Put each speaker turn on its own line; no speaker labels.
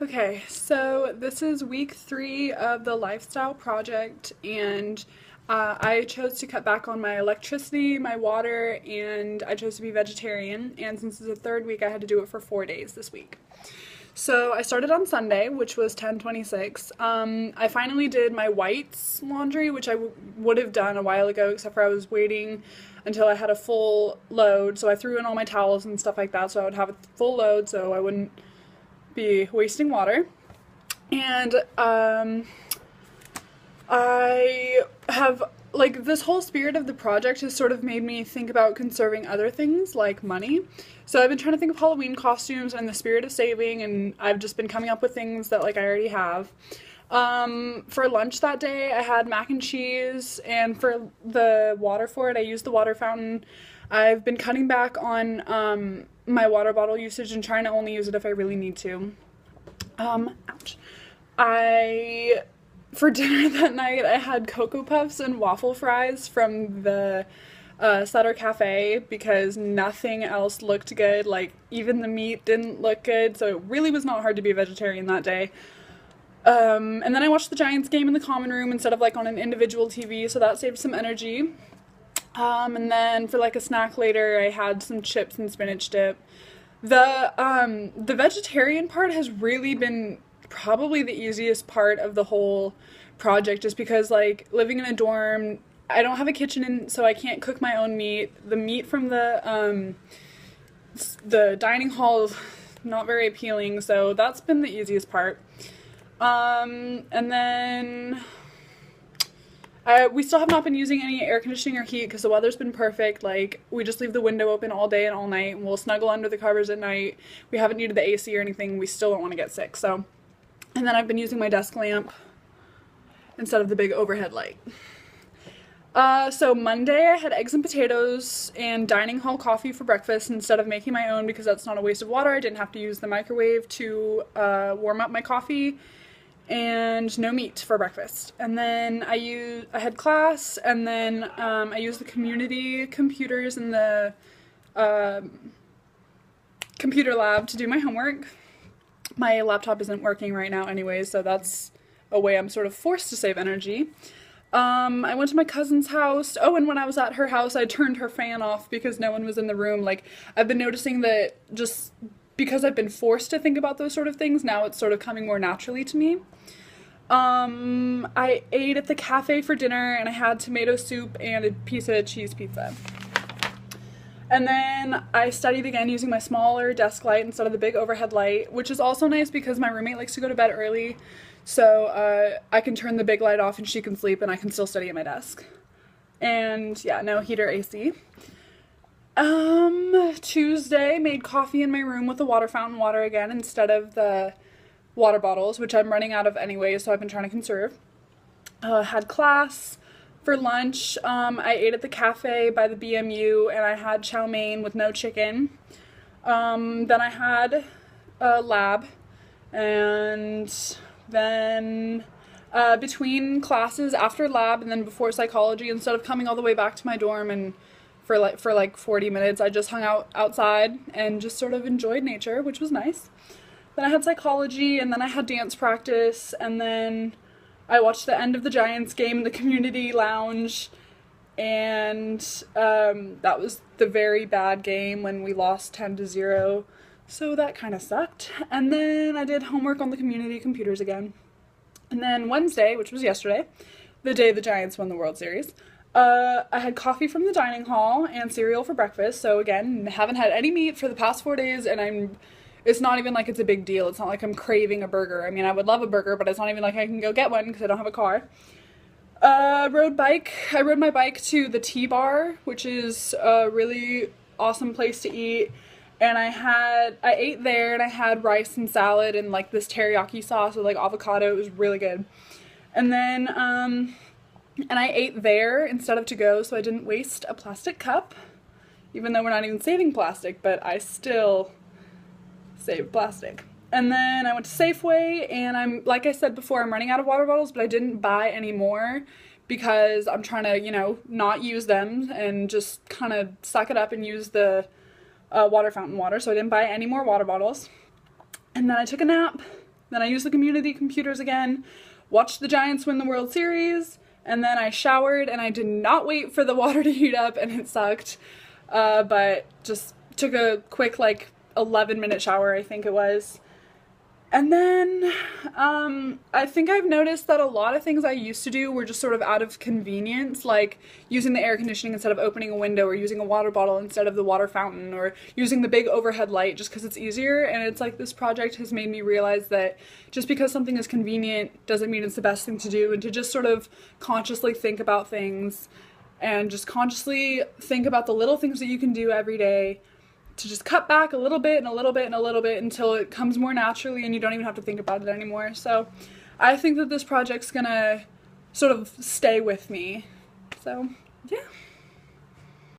Okay, so this is week 3 of the lifestyle project, and I chose to cut back on my electricity, my water, and I chose to be vegetarian. And since it's the third week, I had to do it for 4 days this week. So I started on Sunday, which was 10/26. I finally did my whites laundry, which I would have done a while ago, except for I was waiting until I had a full load. So I threw in all my towels and stuff like that, so I would have a full load, so I wouldn't be wasting water. And I have, like, this whole spirit of the project has sort of made me think about conserving other things like money. So I've been trying to think of Halloween costumes and the spirit of saving, and I've just been coming up with things that, like, I already have. For lunch that day, I had mac and cheese, and for the water for it, I used the water fountain. I've been cutting back on my water bottle usage and trying to only use it if I really need to. Ouch. For dinner that night, I had Cocoa Puffs and waffle fries from the Sutter Cafe because nothing else looked good. Like, even the meat didn't look good, so it really was not hard to be a vegetarian that day. And then I watched the Giants game in the common room instead of, like, on an individual TV, so that saved some energy. And then for, like, a snack later, I had some chips and spinach dip. The vegetarian part has really been probably the easiest part of the whole project, just because, like, living in a dorm, I don't have a kitchen, so I can't cook my own meat. The meat from the dining hall is not very appealing, so that's been the easiest part. And then we still have not been using any air conditioning or heat because the weather's been perfect. Like, we just leave the window open all day and all night, and we'll snuggle under the covers at night. We haven't needed the AC or anything. We still don't want to get sick, so. And then I've been using my desk lamp instead of the big overhead light. So Monday I had eggs and potatoes and dining hall coffee for breakfast instead of making my own because that's not a waste of water. I didn't have to use the microwave to warm up my coffee, and no meat for breakfast. And then I had class, and then I used the community computers in the computer lab to do my homework. My laptop isn't working right now anyways, so that's a way I'm sort of forced to save energy. I went to my cousin's house. Oh, and when I was at her house, I turned her fan off because no one was in the room. Like, I've been noticing that just because I've been forced to think about those sort of things, now it's sort of coming more naturally to me. I ate at the cafe for dinner, and I had tomato soup and a piece of cheese pizza. And then I studied again using my smaller desk light instead of the big overhead light, which is also nice because my roommate likes to go to bed early, so I can turn the big light off and she can sleep and I can still study at my desk. And yeah, no heater AC. Tuesday, made coffee in my room with the water fountain water again instead of the water bottles, which I'm running out of anyway, so I've been trying to conserve. Had class. For lunch, I ate at the cafe by the BMU, and I had chow mein with no chicken. Then I had a lab, and then between classes, after lab, and then before psychology, instead of coming all the way back to my dorm and for like 40 minutes, I just hung out outside and just sort of enjoyed nature, which was nice. Then I had psychology, and then I had dance practice, and then I watched the end of the Giants game in the community lounge, and that was the very bad game when we lost 10-0, so that kind of sucked. And then I did homework on the community computers again. And then Wednesday, which was yesterday, the day the Giants won the World Series, I had coffee from the dining hall and cereal for breakfast, so again, haven't had any meat for the past 4 days, and it's not even like it's a big deal. It's not like I'm craving a burger. I mean, I would love a burger, but it's not even like I can go get one because I don't have a car. I rode my bike to the T-Bar, which is a really awesome place to eat. And I ate there, and I had rice and salad and like this teriyaki sauce with like avocado. It was really good. And then, and I ate there instead of to go, so I didn't waste a plastic cup, even though we're not even saving plastic, but I still save plastic. And then I went to Safeway, and like I said before, I'm running out of water bottles, but I didn't buy any more because I'm trying to, not use them and just kind of suck it up and use the water fountain water, so I didn't buy any more water bottles. And then I took a nap, Then I used the community computers again, watched the Giants win the World Series, and then I showered, and I did not wait for the water to heat up, and it sucked. But just took a quick, like, 11-minute shower, I think it was. And then, I think I've noticed that a lot of things I used to do were just sort of out of convenience, like using the air conditioning instead of opening a window, or using a water bottle instead of the water fountain, or using the big overhead light just because it's easier. And it's like this project has made me realize that just because something is convenient doesn't mean it's the best thing to do, and to just sort of consciously think about things and just consciously think about the little things that you can do every day to just cut back a little bit and a little bit and a little bit until it comes more naturally and you don't even have to think about it anymore. So I think that this project's gonna sort of stay with me. So yeah.